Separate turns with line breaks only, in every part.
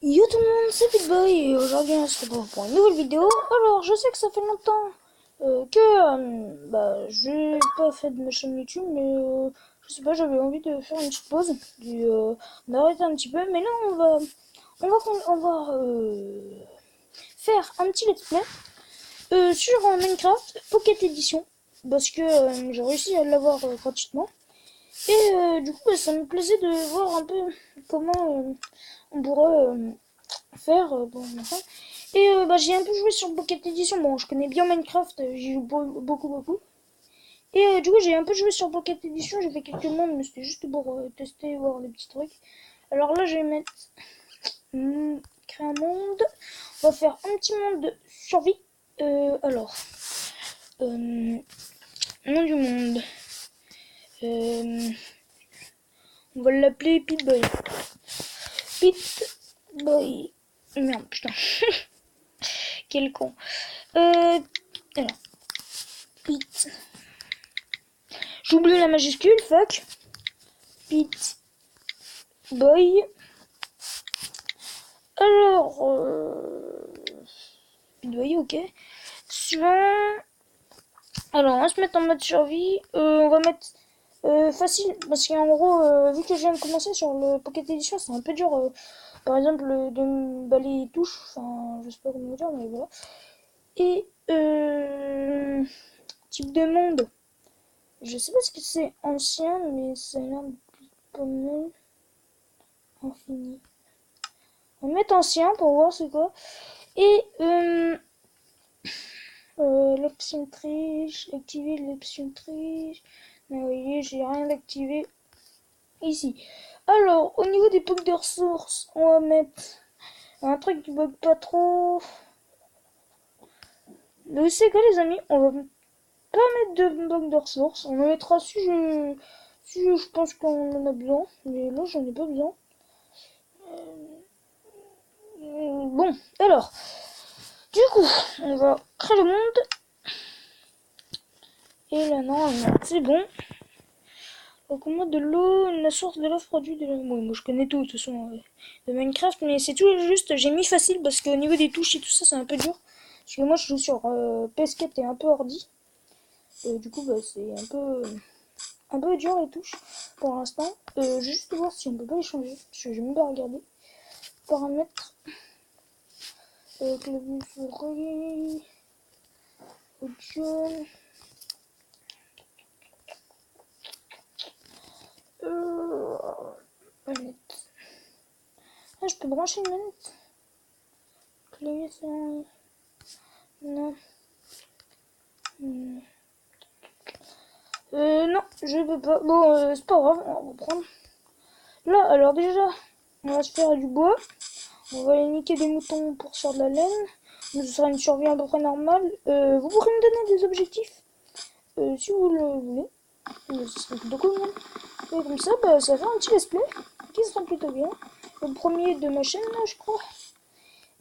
Yo tout le monde, c'est Pitboy et aujourd'hui on se retrouve pour une nouvelle vidéo. Alors je sais que ça fait longtemps que j'ai pas fait de ma chaîne YouTube, mais je sais pas, j'avais envie de faire une petite pause, d'arrêter un petit peu. Mais là on va faire un petit let's play sur Minecraft Pocket Edition parce que j'ai réussi à l'avoir gratuitement. Et du coup ça me plaisait de voir un peu comment on pourrait faire pour l'enfant. Et j'ai un peu joué sur Pocket Edition. Bon, je connais bien Minecraft, j'y joue beaucoup. Et du coup, j'ai un peu joué sur Pocket Edition. J'ai fait quelques mondes, mais c'était juste pour tester, voir les petits trucs. Alors là, je vais mettre créer un monde. On va faire un petit monde de survie. Alors, nom du monde. Euh, on va l'appeler Pitboy. Pitboy. Merde, putain. Quel con. Alors, Pit. J'oublie la majuscule, fuck. Pit Boy. Alors, Pit Boy, ok. Suivant. Alors, on va se mettre en mode survie. On va mettre facile, parce qu'en gros, vu que je viens de commencer sur le Pocket Edition, c'est un peu dur, par exemple, de me balayer les touches. Enfin, je sais pas comment dire, mais voilà. Et type de monde. Je sais pas ce que c'est ancien, mais ça a l'air pas mal. Infini. On va mettre ancien pour voir c'est quoi. Et l'option triche, activer l'option triche. Mais oui, j'ai rien d'activé ici. Alors, au niveau des packs de ressources, on va mettre un truc qui bug pas trop. Vous savez quoi les amis, on va pas mettre de bug de ressources. On en mettra si je pense qu'on en a besoin. Mais là, j'en ai pas besoin. Bon, alors, du coup, on va créer le monde. Et là, normalement, c'est bon. Donc, on met de l'eau, la source de l'eau produit de l'eau. Bon, moi je connais tout, de toute façon, de Minecraft, mais c'est tout juste, j'ai mis facile parce qu'au niveau des touches et tout ça, c'est un peu dur. Parce que moi, je joue sur PS4 et un peu ordi. Et du coup, c'est un peu dur les touches pour l'instant. Je vais juste voir si on peut pas les changer. Parce que j'ai même pas regardé. Paramètres. Clavier souris. Audio. Manette. Ah, je peux brancher une manette. Clavier souris. Non. Non, je peux pas. Bon, c'est pas grave, on va reprendre. Là, alors déjà, on va se faire du bois. On va aller niquer des moutons pour se faire de la laine. Mais ce sera une survie à peu près normale. Vous pourrez me donner des objectifs si vous le voulez. Ce serait plutôt cool, même. Et comme ça, ça va faire un petit let's play qui sera plutôt bien. Le premier de ma chaîne, là, je crois.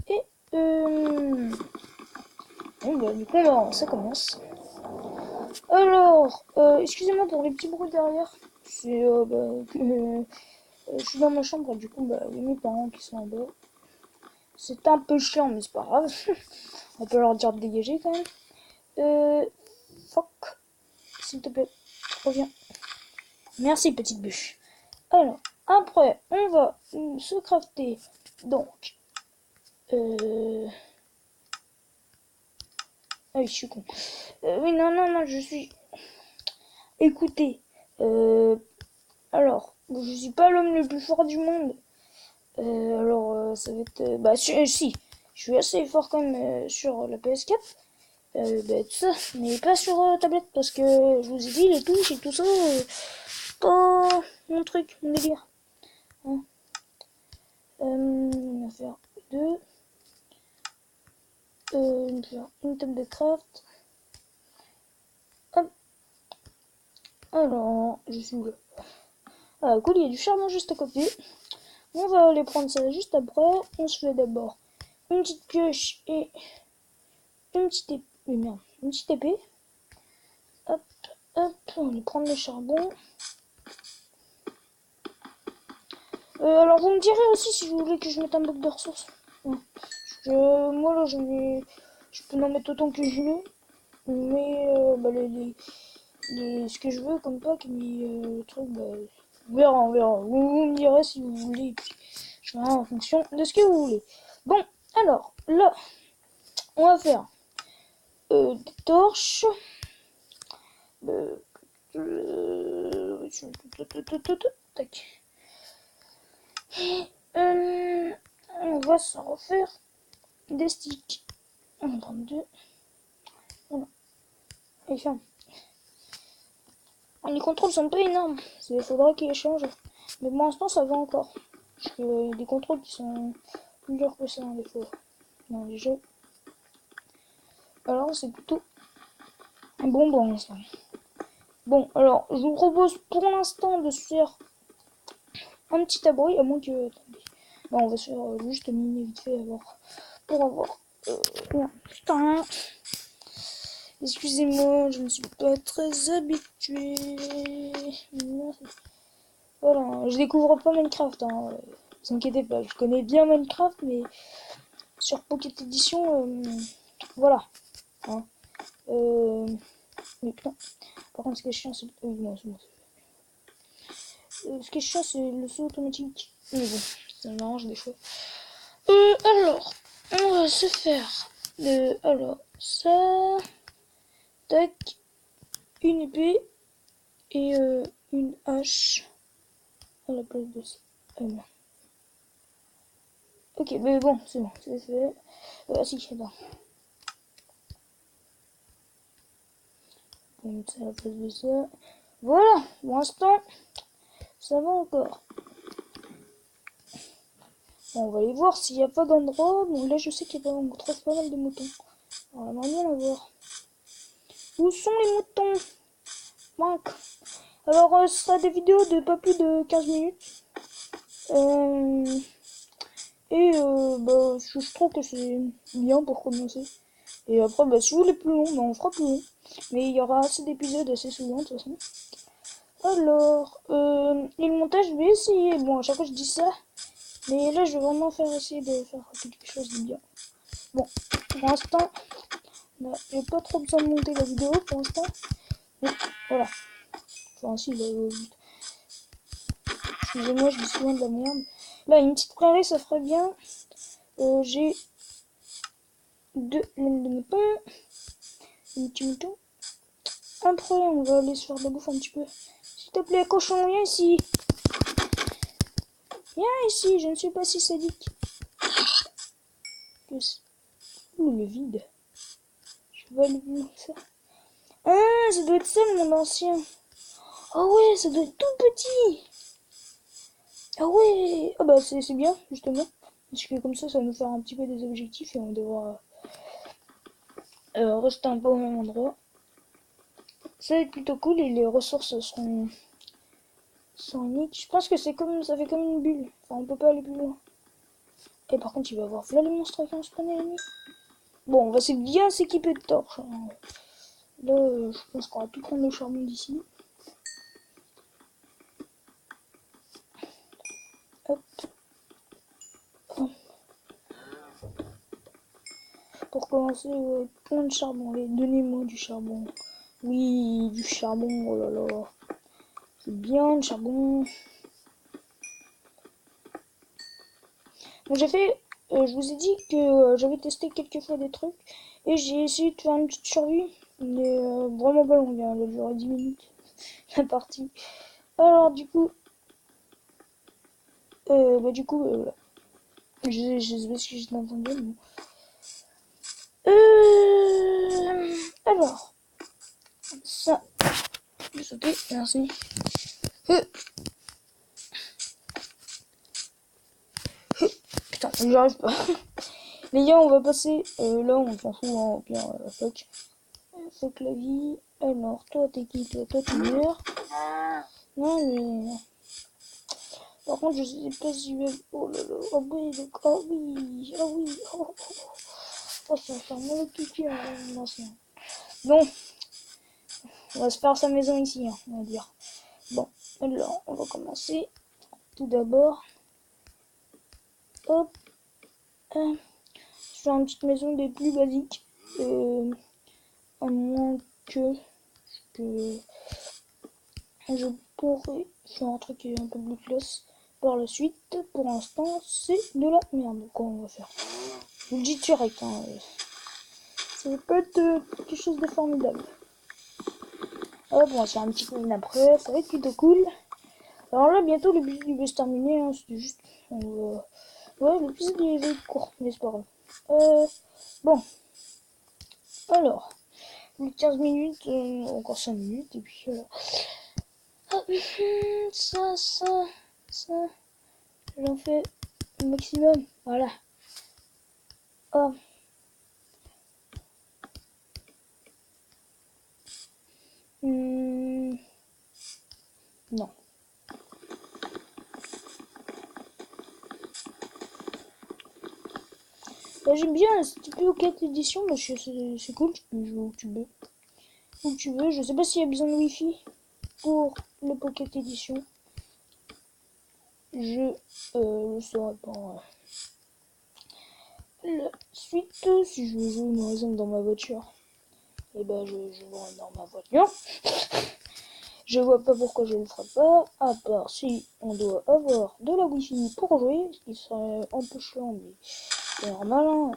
Et bon, du coup, ça commence. Alors, excusez-moi pour les petits bruits derrière. C'est je suis dans ma chambre, du coup, il y a mes parents qui sont en bas. C'est un peu chiant, mais c'est pas grave. On peut leur dire de dégager quand même. Fuck. S'il te plaît, reviens. Merci, petite bûche. Alors, après, on va se crafter. Donc, ah oui, je suis con. Oui, non, je suis. Écoutez, alors, je suis pas l'homme le plus fort du monde. Ça va être. Si, je suis assez fort quand même sur la PS4. Tout ça, mais pas sur tablette parce que je vous ai dit, les touches et tout ça, pas mon truc, mon délire. Hein. On va faire deux. On va faire une table de craft. Hop. Alors, je suis où là? Ah, cool, il y a du charbon juste à côté. On va aller prendre ça juste après. On se fait d'abord une petite pioche et une petite épée. Merde, une petite épée. Hop, on va prendre le charbon. Alors vous me direz aussi si vous voulez que je mette un bloc de ressources. Ouais. Moi là je peux en mettre autant que je veux. Mais bah, ce que je veux comme pack, mais le truc, bah, on verra. Vous me direz si vous voulez. Je ferai en fonction de ce que vous voulez. Bon, alors là, on va faire des torches. Tac. On va s'en refaire des sticks. On va prendre deux. Voilà. Et ferme. Les contrôles sont pas énormes. Il faudra qu'ils changent. Mais pour l'instant, ça va encore. Parce qu'il y a des contrôles qui sont plus durs que ça, des fois. Dans les jeux. Alors, c'est plutôt un bonbon, l'instant. Bon, alors, je vous propose pour l'instant de se faire un petit abri, à moins que... Attendez. Non, on va se faire juste miner vite fait pour avoir... Non, putain. Excusez-moi, je ne suis pas très habitué. Voilà, je découvre pas Minecraft, hein. Vous inquiétez pas, je connais bien Minecraft, mais sur Pocket Edition, voilà. Hein. Mais putain, par contre, ce qui est chiant, c'est... non, c'est bon. Ce qui est chiant, c'est le saut automatique. Mais bon, ça m'arrange des fois. Alors, on va se faire... alors, ça... Tac, une épée et une hache à la place de ça. Ok, mais bon, c'est bon, c'est fait. Si, attends. On va mettre ça à la place de ça. Voilà, pour l'instant, ça va encore. Bon, on va aller voir s'il n'y a pas d'endroit. Bon, là, je sais qu'il y a pas, on trouve pas mal de moutons. Alors, on va bien la voir. Où sont les moutons? Manque. Alors, ce sera des vidéos de pas plus de 15 minutes. Bah, je trouve que c'est bien pour commencer. Et après, bah, si vous voulez plus long, bah, on fera plus long. Mais il y aura assez d'épisodes assez souvent, de toute façon. Alors, et le montage, je vais essayer. Bon, à chaque fois, je dis ça. Mais là, je vais vraiment essayer de faire quelque chose de bien. Bon, pour l'instant, j'ai pas trop besoin de monter la vidéo pour l'instant. Mais voilà. Enfin, si, là, excusez-moi, je dis souvent de la merde. Là, une petite prairie, ça ferait bien. J'ai 2 laines de mouton. Un petit mouton. Après, on va aller se faire de la bouffe un petit peu. S'il te plaît, cochon, viens ici. Viens ici, je ne suis pas si sadique. Ouh, le vide. Je vais aller voir ça. Ah, ça doit être ça le monde ancien. Ah ouais, ça doit être tout petit. Ah ouais. Ah bah c'est bien, justement. Parce que comme ça va nous faire un petit peu des objectifs et on devra rester un peu au même endroit. Ça va être plutôt cool et les ressources seront uniques. Je pense que c'est comme ça fait comme une bulle. Enfin, on peut pas aller plus loin. Et par contre, il va y avoir là les monstres qui vont se prendre la nuit. Bon, on va bien s'équiper de torches. Hein. Là, je pense qu'on va tout prendre le charbon d'ici. Hop. Pour commencer, plein de charbon. Allez, donnez-moi du charbon. Oui, du charbon, oh là là. C'est bien, le charbon. Bon, j'ai fait... je vous ai dit que j'avais testé quelques fois des trucs. Et j'ai essayé de faire une petite survie. Mais vraiment pas longue, elle a duré 10 minutes. La partie. Alors, du coup... voilà. Je sais pas si je l'ai entendu, mais... Alors... Ça... Je vais sauter, merci. Putain, j'y arrive pas. Les gars, on va passer... là, on s'en fout, hein, au pire, fuck. Fuck la vie. Alors, toi, t'es qui? Toi, tu meurs. Non, mais... Par contre, je sais pas si je vais... Oh là là, oh oui, oh oui, oh oui, oh, oh, oh, ça va faire mal au pipi, hein, ancien. Bon, on va se faire sa maison ici, hein, on va dire. Bon, alors, on va commencer. Tout d'abord, Hop. Sur une petite maison des plus basiques. À moins que je pourrais faire un truc un peu plus classe par la suite. Pour l'instant, c'est de la merde qu'on va faire. Je vous le dis direct, hein. Ça va pas être quelque chose de formidable. Hop, on va se faire un petit coup après, ça va être plutôt cool. Alors là, bientôt l'épisode va se terminer, hein. C'était juste... Ouais, l'épisode il va être court, mais c'est pas grave. Bon. Alors, 15 minutes, encore 5 minutes, et puis voilà. Ça, j'en fais le maximum, voilà. Oh. Non. J'aime bien cette Pocket édition parce que c'est cool, tu peux jouer où tu veux. Où tu veux, je sais pas s'il y a besoin de wifi pour le Pocket édition. Je le saurai pas. La suite, si je veux jouer par exemple dans ma voiture, et ben je jouerai dans ma voiture. Je vois pas pourquoi je le ferais pas, à part si on doit avoir de la wifi pour jouer, ce qui serait un peu chiant, mais c'est normal, hein.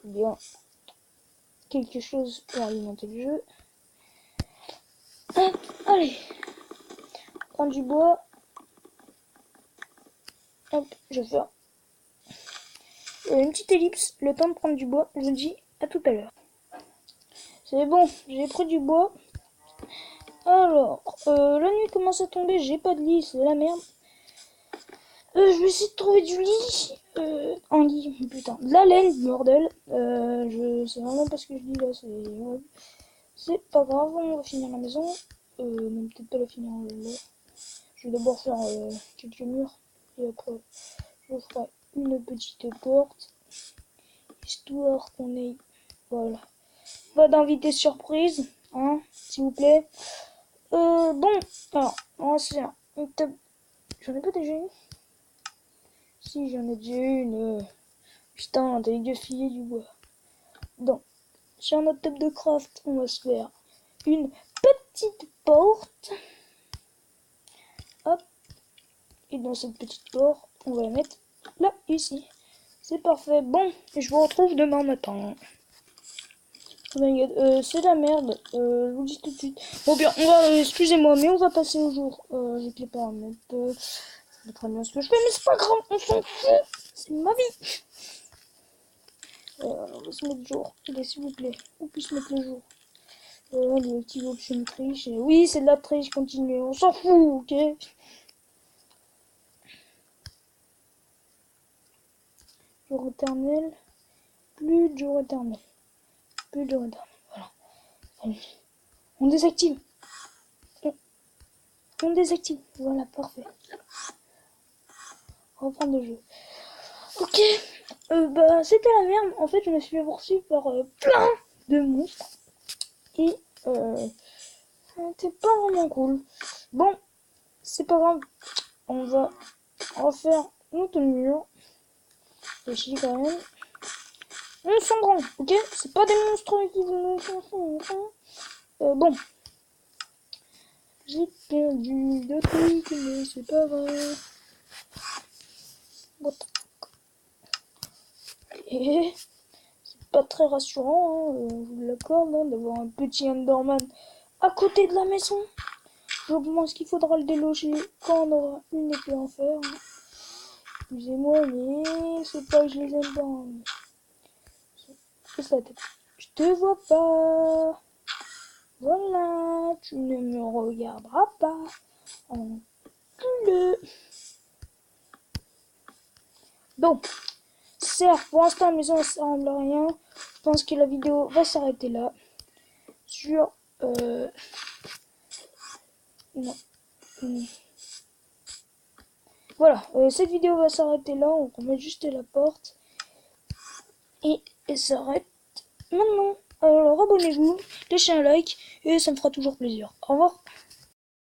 Bien quelque chose pour alimenter le jeu. Hop, allez, prendre du bois. Hop, je vais faire une petite ellipse, le temps de prendre du bois. Je vous dis à tout à l'heure. C'est bon, j'ai pris du bois. Alors, la nuit commence à tomber, j'ai pas de lit, c'est la merde. Je vais essayer de trouver du lit. Un lit, putain. De la laine, bordel. Je sais vraiment pas ce que je dis là, c'est pas grave, on va finir la maison. Non, peut-être pas la finir là. Je vais d'abord faire quelques murs. Et après, je ferai une petite porte. Histoire qu'on ait... Voilà. Pas d'invité surprise, hein, s'il vous plaît. Bon, alors, on va se faire une table. J'en ai pas déjà une? Si, j'en ai déjà une. Putain, t'as gaspillé du bois. Donc, sur notre table de craft, on va se faire une petite porte. Hop. Et dans cette petite porte, on va la mettre là, ici. C'est parfait. Bon, et je vous retrouve demain matin. Oh my god, c'est la merde, je vous le dis tout de suite. Bon bien, on va, excusez-moi, mais on va passer au jour. Avec les paramètres, c'est très bien ce que je fais, mais c'est pas grave, on s'en fout, c'est ma vie. On va se mettre jour, allez s'il vous plaît, on puisse mettre le jour. Les petits options triche, oui c'est de la triche, continue, on s'en fout, ok. Jour éternel, plus de jour éternel, plus de jour éternel, voilà. On désactive. On désactive. Voilà, parfait. Reprendre le jeu. Ok. Bah, c'était la merde. En fait, je me suis fait poursuivre par plein de monstres. Et c'était pas vraiment cool. Bon, c'est pas grave. On va refaire notre mur. Ici, quand même. On s'en rend, ok? C'est pas des monstres qui vont... bon. J'ai perdu de trucs, mais c'est pas vrai. Et c'est pas très rassurant, hein, je vous l'accorde, hein, d'avoir un petit Enderman à côté de la maison. Je pense qu'il faudra le déloger quand on aura une épée en fer. Excusez-moi, mais c'est pas que je les aime pas. C'est la tête. Je te vois pas. Voilà, tu ne me regarderas pas. Encule. Bon, certes, pour l'instant, la maison ne ressemble à rien. Je pense que la vidéo va s'arrêter là. Sur... non. Voilà, cette vidéo va s'arrêter là. On remet juste la porte. Et elle s'arrête maintenant. Alors abonnez-vous, laissez un like et ça me fera toujours plaisir. Au revoir.